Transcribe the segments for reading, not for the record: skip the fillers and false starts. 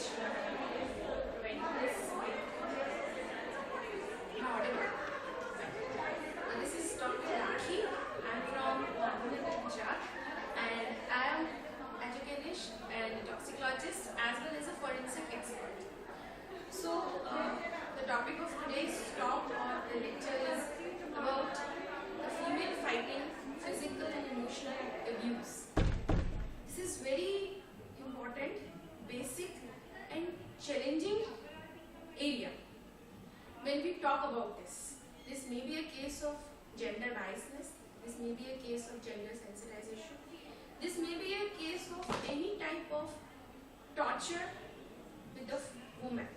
question for providing this. This is Dr. Rakhi. I'm from Gujarat, and I am educationist and toxicologist as well as a forensic expert. So, the topic of today's talk or the lecture is about the female fighting physical and emotional abuse. This is very important, basic and challenging area. When we talk about this may be a case of gender biasness, this may be a case of gender sensitization, this may be a case of any type of torture with the woman.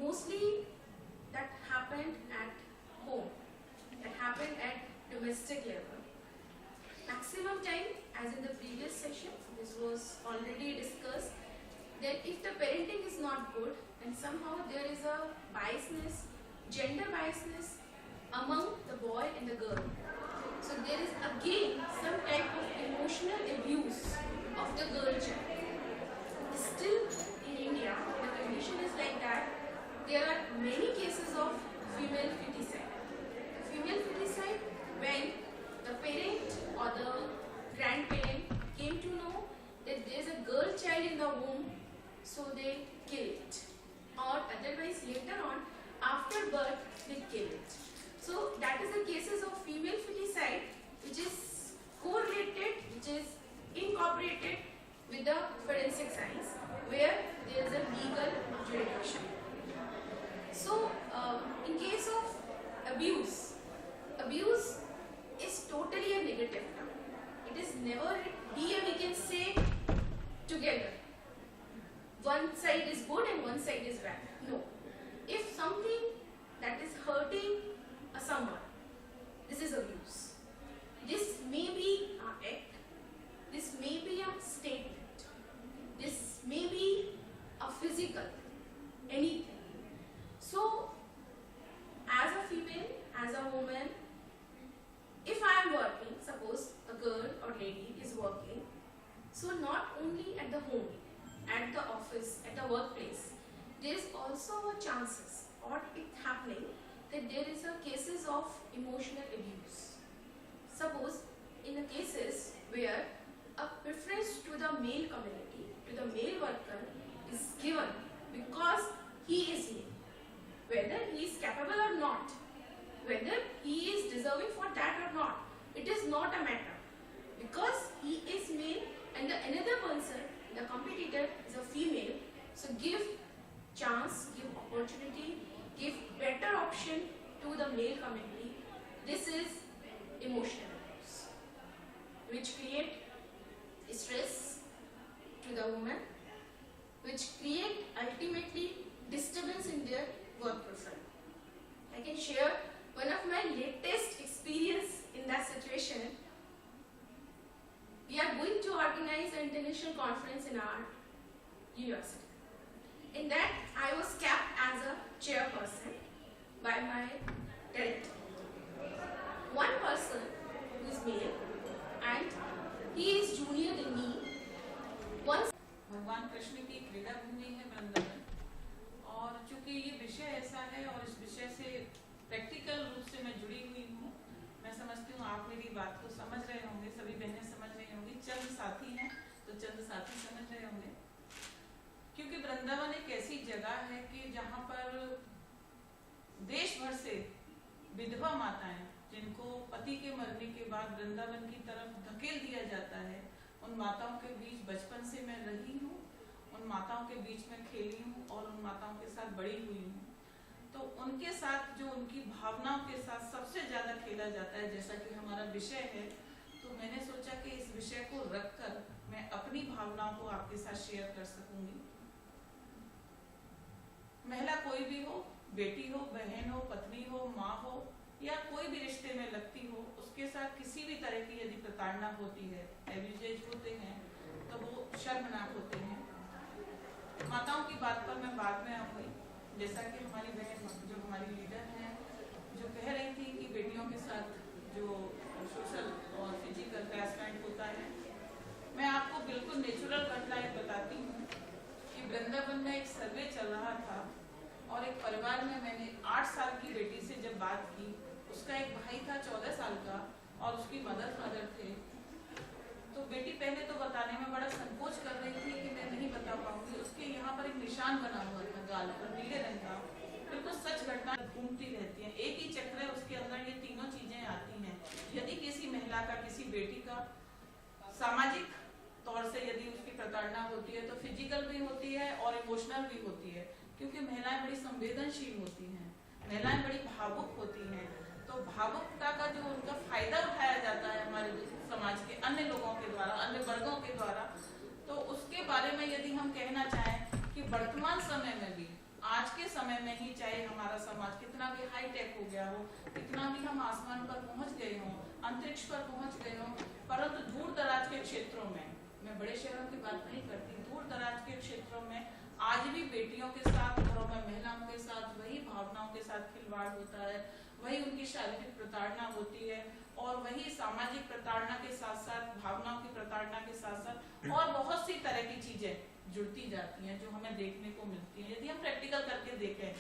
Mostly that happened at home, that happened at domestic level. Maximum time, as in the previous session, this was already discussed, that if the parenting is not good and somehow there is a biasness, gender biasness among the boy and the girl. So there is again some type of emotional abuse of the girl child. Still in India, the condition is like that. There are many cases of female feticide. Female feticide when the parent or the grandparent came to know that there is a girl child in the womb, so they kill it. Or otherwise later on, after birth, they kill it. So that is the cases of female feticide which is correlated, which is incorporated with the forensic science where there is a legal jurisdiction. So in case of abuse is totally a negative term. It is never he and we can say together. One side is good and one side is bad. No. If something that is hurting someone, this is abuse. This may be an act, this may be a statement, this may be a physical, anything. So, as a female, as a woman, if I am working, suppose a girl or lady is working, so not only at the home, at the office, at the workplace, there is also a chances or it happening that there is a cases of emotional abuse. Suppose in the cases where a preference to the male community, to the male worker is given because he is male, whether he is capable or not, whether he is deserving for that or not, it is not a matter. Because he is male and the another person, the competitor is a female, so give chance, give opportunity, give better option to the male community. This is emotional abuse, which create stress to the woman, which create ultimately disturbance in their work profile. I can share one of my latest experience in that situation. We are going to organize an international conference in our university. In that, I was capped as a chairperson by my director. One person who is male and he is junior than me. Once भगवान कृष्ण की क्रीड़ा भूमि है वृंदावन, और चूंकि ये विषय ऐसा है और इस विषय से प्रैक्टिकल रूप से मैं जुड़ी हुई हूँ, मैं समझती हूँ आप मेरी बात को समझ रहे होंगे, सभी बहनें समझ रही होंगी, चंद साथी हैं तो चंद साथी समझ रहे होंगे। क्योंकि वृंदावन एक ऐसी जगह है कि जहाँ पर देश भर से विधवा माताएं जिनको पति के मरने के बाद वृंदावन की तरफ धकेल दिया जाता है, उन माताओं के बीच बचपन से मैं रही हूँ, उन माताओं के बीच में खेली हूँ और उन माताओं के साथ बड़ी हुई हूँ। तो उनके साथ जो उनकी भावनाओं के साथ सबसे ज्यादा खेला जाता है, जैसा कि हमारा विषय है, तो मैंने सोचा कि इस विषय को रखकर मैं अपनी भावनाओं को आपके साथ शेयर कर सकूंगी। महिला कोई भी हो, बेटी हो, बहन हो, पत्नी हो, माँ हो या कोई भी रिश्ते में लगती हो, उसके साथ किसी भी तरह की यदि प्रताड़ना होती है, एब्यूज होते हैं, तो वो शर्मनाक होते हैं। माताओं की बात पर मैं बाद में आऊंगी, जैसा कि हमारी बहन जो हमारी लीडर हैं जो कह रही थी कि बेटियों के साथ जो सोशल और फिजिकल हैरेसमेंट होता है, मैं आपको बिल्कुल नेचुरल घटनाएं बताती हूँ कि वृंदावन में एक सर्वे चल रहा था और एक परिवार में मैंने 8 साल की बेटी से जब बात की, उसका एक भाई था 14 साल का और उसकी मदर फादर थे। तो बेटी पहले तो बताने में बड़ा संकोच कर रही थी कि मैं नहीं बता पाऊंगी। उसके यहाँ पर एक निशान बना हुआ था गाल पर, नीले रंग का, बिल्कुल सच घटना घूमती रहती है। एक ही चक्र है, उसके अंदर ये तीनों चीजें आती हैं। यदि किसी महिला का, किसी बेटी का सामाजिक तौर से यदि उसकी प्रताड़ना होती है तो फिजिकल भी होती है और इमोशनल भी होती है, क्योंकि महिलाएं बड़ी संवेदनशील होती हैं, महिलाएं बड़ी भावुक होती हैं। तो भावुकता का जो उनका फायदा उठाया जाता है हमारे समाज के अन्य लोगों के द्वारा, अन्य वर्गों के द्वारा, तो उसके बारे में यदि हम कहना चाहें कि वर्तमान समय में भी, आज के समय में ही, चाहे हमारा समाज कितना भी हाईटेक हो गया हो, कितना भी हम आसमान पर पहुंच गए हों, अंतरिक्ष पर पहुंच गए हों, परंतु दूर दराज के क्षेत्रों में, मैं बड़े शहरों की बात नहीं करती, दूर दराज के क्षेत्रों में आज भी बेटियों के साथ, घरों में महिलाओं के साथ वही भावनाओं के साथ खिलवाड़ होता है, वही उनकी शारीरिक प्रताड़ना होती है और वही सामाजिक प्रताड़ना के साथ साथ, भावनाओं की प्रताड़ना के साथ साथ और बहुत सी तरह की चीजें जुड़ती जाती हैं जो हमें देखने को मिलती हैं यदि हम प्रैक्टिकल करके देखें।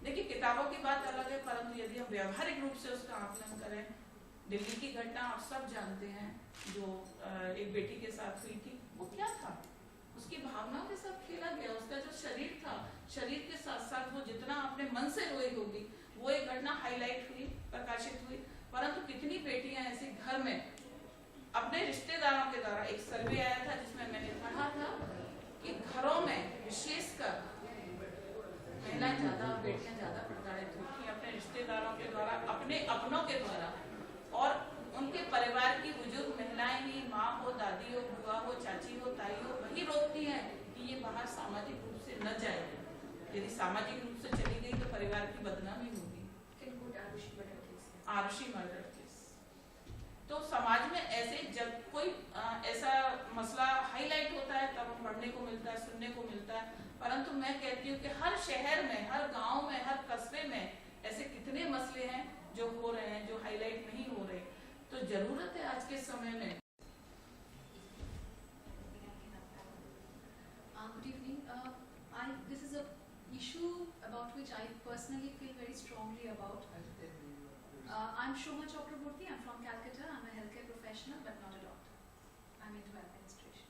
देखिए, किताबों की बात अलग है, परंतु यदि हम व्यवहारिक रूप से उसका आकलन करें, दिल्ली की घटना आप सब जानते हैं जो एक बेटी के साथ हुई थी, वो क्या था? उसकी भावनाओं के साथ खेला गया। उसका जो शरीर था, शरीर के साथ साथ वो जितना अपने मन से रोई होगी, वो एक घटना हाईलाइट हुई, प्रकाशित हुई। परंतु कितनी बेटियां ऐसी घर में अपने रिश्तेदारों के द्वारा, एक सर्वे आया था जिसमें मैंने पढ़ा था कि घरों में विशेषकर महिलाएं ज्यादा, बेटियां ज्यादा प्रताड़ित हुई थी अपने रिश्तेदारों के द्वारा, अपने अपनों के द्वारा, और उनके परिवार की बुजुर्ग महिलाएं ही, माँ हो, दादी हो, बुआ हो, चाची हो, ताई हो, वही रोकती हैं कि ये बाहर सामाजिक रूप से न जाए। यदि सामाजिक रूप से चली गई तो परिवार की बदनामी होगी। Aarushi murder case. तो समाज में ऐसे जब कोई ऐसा मसला हाईलाइट होता है तब हम पढ़ने को मिलता है, सुनने को मिलता है। परंतु मैं कहती हूँ कि हर शहर में, हर गांव में, हर कस्बे में ऐसे कितने मसले हैं जो हो रहे हैं, जो हाईलाइट नहीं हो रहे। तो जरूरत है आज के समय में। Good evening. This is a issue about which I personally feel very strongly about. I'm Soma Chakraborty. I'm from Kolkata. I'm a healthcare professional, but not a doctor. I'm into administration.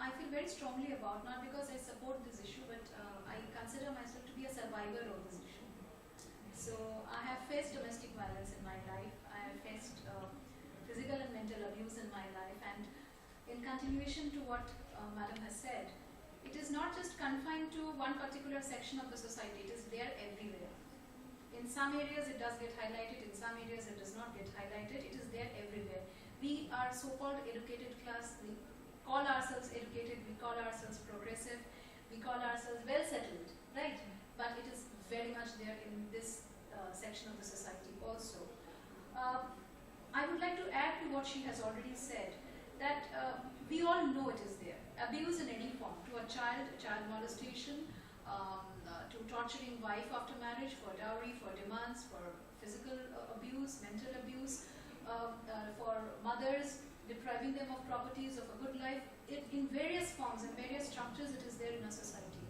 I feel very strongly about, not because I support this issue, but I consider myself to be a survivor of this issue. So I have faced domestic violence in my life. I have faced physical and mental abuse in my life, and in continuation to what Madam has said, it is not just confined to one particular section of the society, it is there everywhere. In some areas it does get highlighted, in some areas it does not get highlighted, it is there everywhere. We are so-called educated class, we call ourselves educated, we call ourselves progressive, we call ourselves well-settled, right? But it is very much there in this section of the society also. I would like to add to what she has already said, that we all know it is there. Abuse in any form, to a child molestation, to torturing wife after marriage, for dowry, for demands, for physical abuse, mental abuse, for mothers, depriving them of properties, of a good life. In various forms and various structures it is there in our society.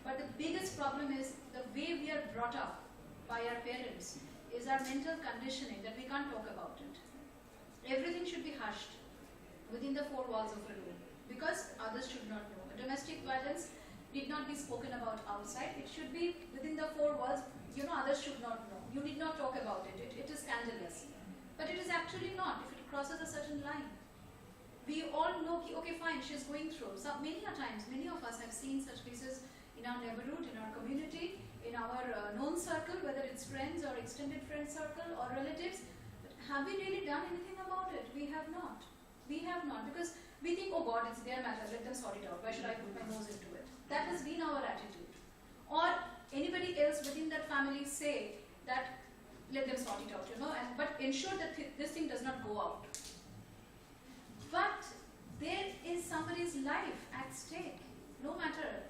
But the biggest problem is the way we are brought up by our parents, is our mental conditioning, that we can't talk about it. Everything should be hushed within the four walls of a room, because others should not know. Domestic violence need not be spoken about outside. It should be within the four walls. Others should not know. You need not talk about it. It is scandalous. But it is actually not, if it crosses a certain line. We all know, okay, fine, she's going through. So many a times, many of us have seen such cases in our neighborhood, in our community, in our known circle, whether it's friends or extended friend circle or relatives. But have we really done anything about it? We have not. We have not, because we think, oh God, it's their matter, let them sort it out. Why should I put my nose into it? That has been our attitude. Or anybody else within that family say that let them sort it out, but ensure that this thing does not go out. But there is somebody's life at stake. No matter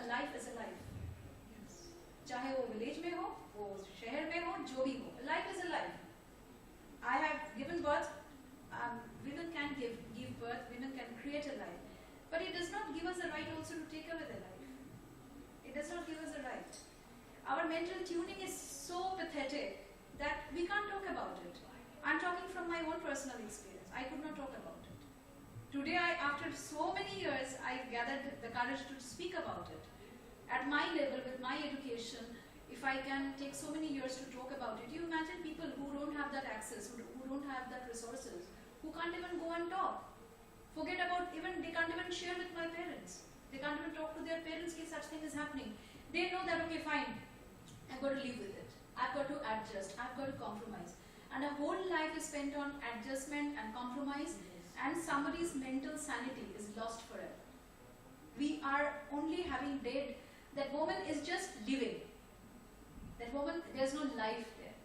a life is a life. चाहे वो village में हो, वो शहर में हो, जो भी हो, life is a life. I have given birth. Women can give birth. Women can create a life. but it does not give us the right also to take away the life. It does not give us the right. Our mental tuning is so pathetic that we can't talk about it. I'm talking from my own personal experience. I could not talk about it. Today, after so many years, I gathered the courage to speak about it. At my level, with my education, if I can take so many years to talk about it, you imagine people who don't have that access, who don't have that resources, who can't even go and talk. Forget about they can't even share with my parents. They can't even talk to their parents if such thing is happening. They know that, okay, fine, I've got to live with it. I've got to adjust. I've got to compromise. And a whole life is spent on adjustment and compromise, and somebody's mental sanity is lost forever. We are only having dead. That woman is just living. That woman, there's no life there.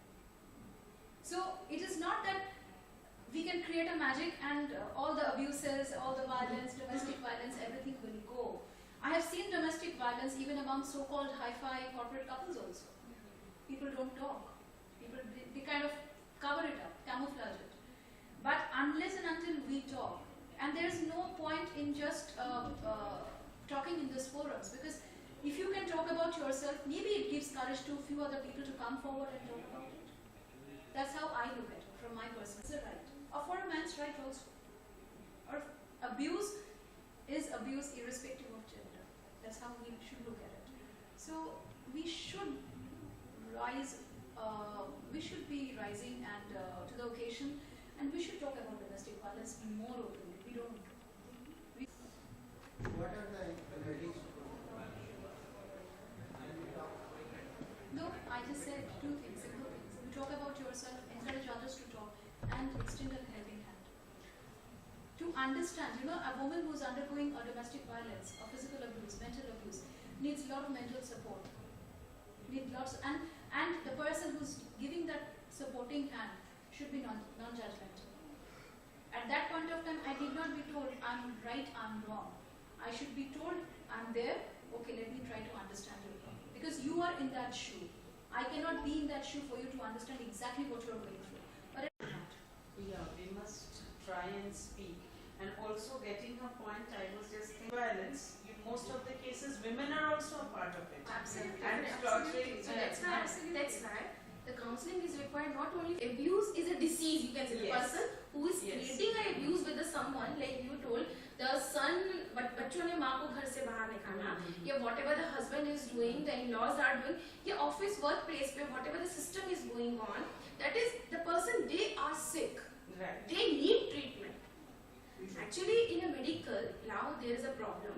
So it is not that we can create a magic and all the abuses, all the violence, domestic violence, everything will go. I have seen domestic violence even among so-called hi-fi corporate couples also. People don't talk. People, they kind of cover it up, camouflage it. But unless and until we talk, and there is no point in just talking in these forums, because if you can talk about yourself, maybe it gives courage to a few other people to come forward and talk about it. That's how I look at it from my personal. It's a right, or for a man's right also. Or abuse is abuse irrespective of gender. That's how we should look at it. So we should rise. We should be rising and to the occasion, and we should talk about domestic violence more openly. We don't. What are the remedies? No, I just said two things, simple things. You talk about yourself, encourage others to talk, and extend a helping hand. To understand, a woman who's undergoing a domestic violence, or physical abuse, mental abuse, needs a lot of mental support. Needs lots, and the person who's giving that supporting hand should be non-judgmental. At that point of time, I need not be told I'm right, I'm wrong. I should be told I'm there. Okay, let me try to understand you. Because you are in that shoe. I cannot be in that shoe for you to understand exactly what you're going through. But Yeah, we must try and speak. And also getting a point, I was just thinking, violence, in most of the cases, women are also a part of it. Absolutely. And Absolutely. So that's why the counseling is required. Not only abuse is a disease, you can say. The Yes. person who is creating an abuse with someone, like you told, the son, but बच्चों ने माँ को घर से बाहर निकाला, या whatever the husband is doing, the in-laws are doing, या office workplace पे whatever the system is going on, that is the person, they are sick. Right. They need treatment. Actually, in a medical, now there is a problem.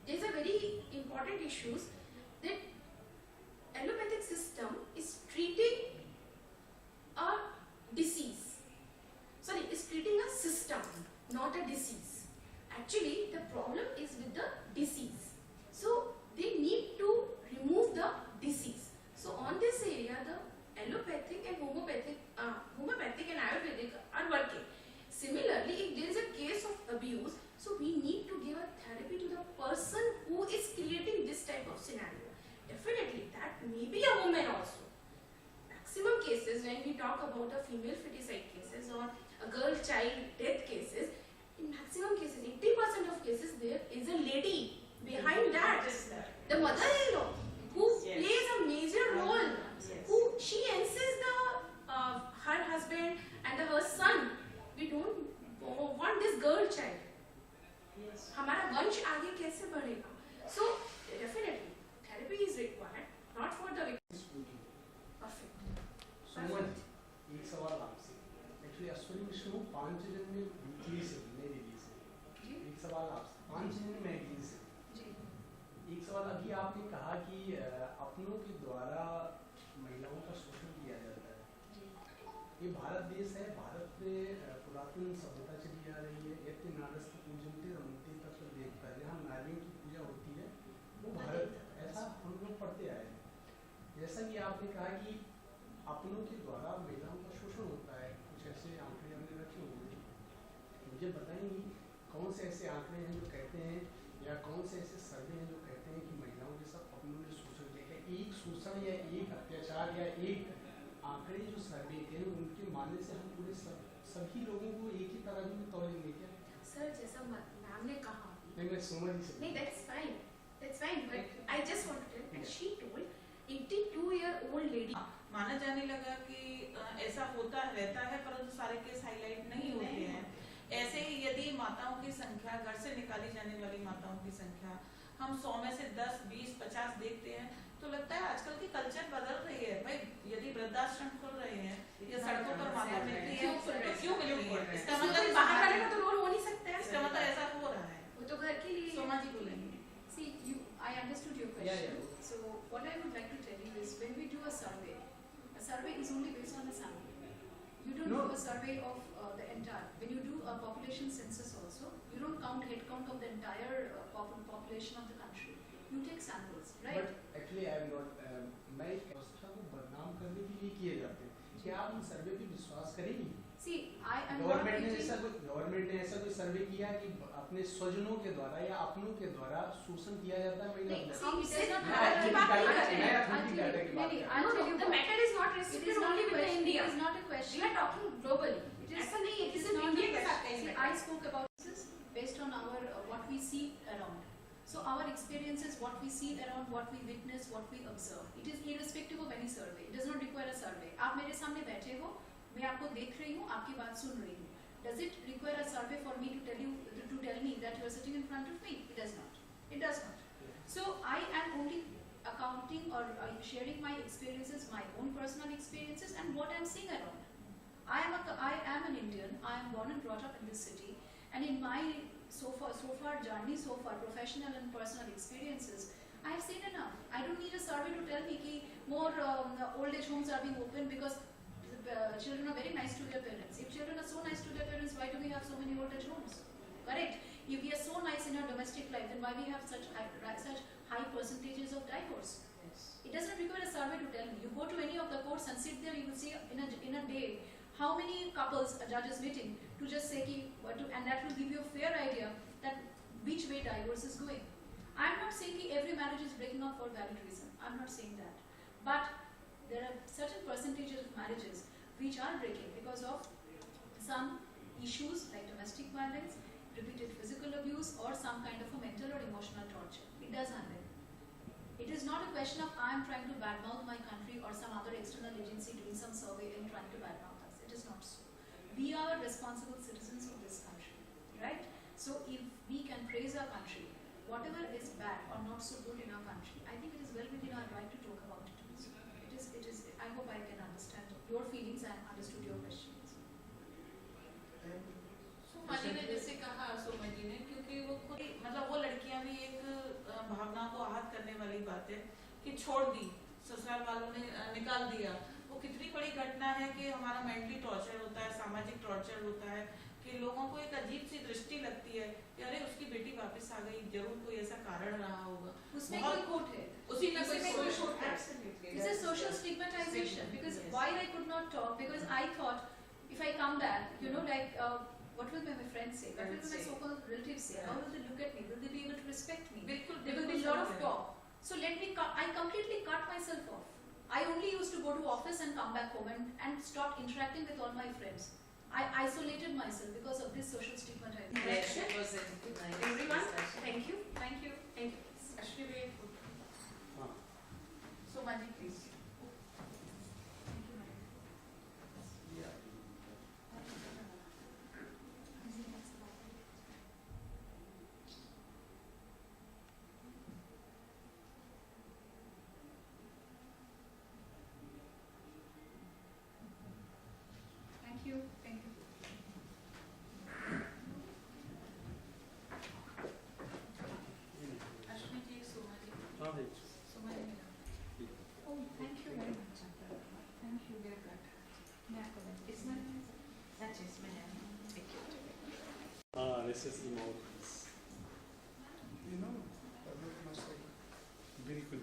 There is a very important issue that allopathic system is treating a disease. Sorry, is treating a system, not a disease. Actually, the problem is with the disease. So they need to remove the disease. So on this area, the allopathic and homeopathic and Ayurvedic are working. Similarly, if there is a case of abuse, so we need to give a therapy to the person who is creating this type of scenario. Definitely, that may be a woman also. Maximum cases, when we talk about the female feticide cases or a girl child death cases, in maximum cases, 80% of cases, there is a lady behind that. The mother-in-law who plays a major role, who she insists her husband and her son. We don't want this girl child. Yes. हमारा वंश आगे कैसे बढ़ेगा? So definitely therapy is required, not for the victim. Perfect. Soma, एक सवाल आपसे. Actually Ashwini मिश्र को 5 जन में वीकली से मेरे लिए से. एक सवाल आपसे. 5 जन में वीकली से. एक सवाल अभी आपने कहा कि अपनों के द्वारा महिलाओं का शोषण किया जाता है. ये भारत देश है. भारत में पुरातन सभ्यता चली आ रही है. यज्ञ नारस्थ पूजन्ते रमन्ते तत्र देवता. जहाँ नारियों की पूजा होती है वो भारत, ऐसा हम लोग पढ़ते आए हैं. जैसा कि आपने कहा कि अपनों के द्वारा महिलाओं का शोषण होता है, कुछ ऐसे आंकड़े हमने रखे हुए हैं. मुझे बताएंगी कौन से ऐसे आंकड़े हैं जो कहते हैं, या कौन से ऐसे सर्वे हैं जो कहते हैं कि महिलाओं के साथ अपनों ने शोषण किया? एक शोषण या एक अत्याचार या एक आंकड़े जो सर्वे के हैं उनके मानने से हम पूरे सभी लोगों को एक ही तरह में तौलेंगे क्या? सर, जैसा मैम ने कहा नहीं मैं सोमा जी से No, that's fine. That's fine. But I just want to tell that she told 82-year-old lady. माना जाने लगा कि ऐसा होता रहता है, परंतु सारे केस हाईलाइट नहीं होते हैं। ऐसे ही यदि माताओं की संख्या, घर से निकाली जाने वाली माताओं की संख्या हम 100 में से 10, 20, 50 देखते हैं तो लगता है आजकल की कल्चर बदल रही है। भाई यदि वृद्धाश्रम खुल रहे हैं या सड़कों पर माता मिलती है तो क्यों मिल रही है? इसका मतलब बाहर वाले का तो रोल हो नहीं सकता है। इसका मतलब ऐसा हो रहा है। वो तो घर के लिए। सोमा जी बोलेंगे। See, I understood your question. So what I would like to tell you is when we do a survey is only based on a sample. You don't do a survey of the entire. When you do a population census also, you don't count head count of the entire population of the country. You take samples, right? But actually I am not. मैं इस व्यवस्था को बदनाम करने के लिए किए जाते हैं। क्या आप इन सर्वे पे विश्वास करेंगी? See, I am गवर्नमेंट ने ऐसा कोई सर्वे किया कि अपने स्वजनों के द्वारा या अपनों के द्वारा शोषण किया जाता है महिला को? The matter is not restricted only with India. It is not a question. We are talking globally. ऐसा नहीं है. It is in India के साथ कहीं See, I spoke about this based on our what we see around. So our experiences, what we see around, what we witness, what we observe. It is irrespective of any survey. It does not require a survey. आप मेरे सामने बैठे हो, मैं आपको देख रही हूँ, आपकी बात सुन रही हूँ. Does it require a survey for me to tell me that you are sitting in front of me? It does not. It does not. So I am only accounting or sharing my experiences, my own personal experiences, and what I am seeing around. I am an Indian. I am born and brought up in this city, and in my so far journey, so far professional and personal experiences, I have seen enough. I don't need a survey to tell me that more old age homes are being opened because children are very nice to their parents. If children are so nice to their parents, why do we have so many old age homes? Correct? If we are so nice in our domestic life, then why we have such high percentages of divorce? Yes. It doesn't require a survey to tell me. You go to any of the courts and sit there, you will see in a day how many couples a judge is meeting to just say and that will give you a fair idea that which way divorce is going. I am not saying every marriage is breaking up for valid reason. I am not saying that. But there are certain percentages of marriages which are breaking because of some issues like domestic violence, repeated physical abuse, or some kind of a mental or emotional torture. It does happen. It is not a question of I am trying to badmouth my country or some other external agency doing some survey and trying to badmouth us. It is not so. We are responsible citizens of this country, right? So if we can praise our country, whatever is bad or not so good in our country, I think it is well within our right to talk about it. It is. I hope I can understand your feelings and understood your questions. Soma जी ने जैसे कहा, सोमा जी ने, क्योंकि वो खुद मतलब वो लड़कियां भी एक भावना को आहत करने वाली बात है कि छोड़ दी, ससुराल वालों ने निकाल दिया। वो कितनी बड़ी घटना है कि हमारा मेंटली टॉर्चर होता है, सामाजिक टॉर्चर होता है कि लोगों को एक अजीब सी दृष्टि लगती है कि अरे उसकी बेटी वापस आ गई, जरूर कोई ऐसा कारण रहा होगा। उसमें कोई कोट है, उसी में कोई कोट है। This is social stigmatization because why I could not talk because I thought if I come back, like what will my friends say? What will my so-called relatives say? How will they look at me? Will they be able to respect me? There will be a lot of talk. So I completely cut myself off. I only used to go to office and come back home and stop interacting with all my friends. I isolated myself because of this social stigmatization. Yes, it was a nice Everyone, discussion. thank you. Thank you. Thank you. Ashwini, Soma ji, please. Thank you. Thank you. Ashwini ji, Soma ji. Soma ji मिला। Oh, thank you very much. Thank you. Very good. It's not. That is my thank you. This is emotions. बिल्कुल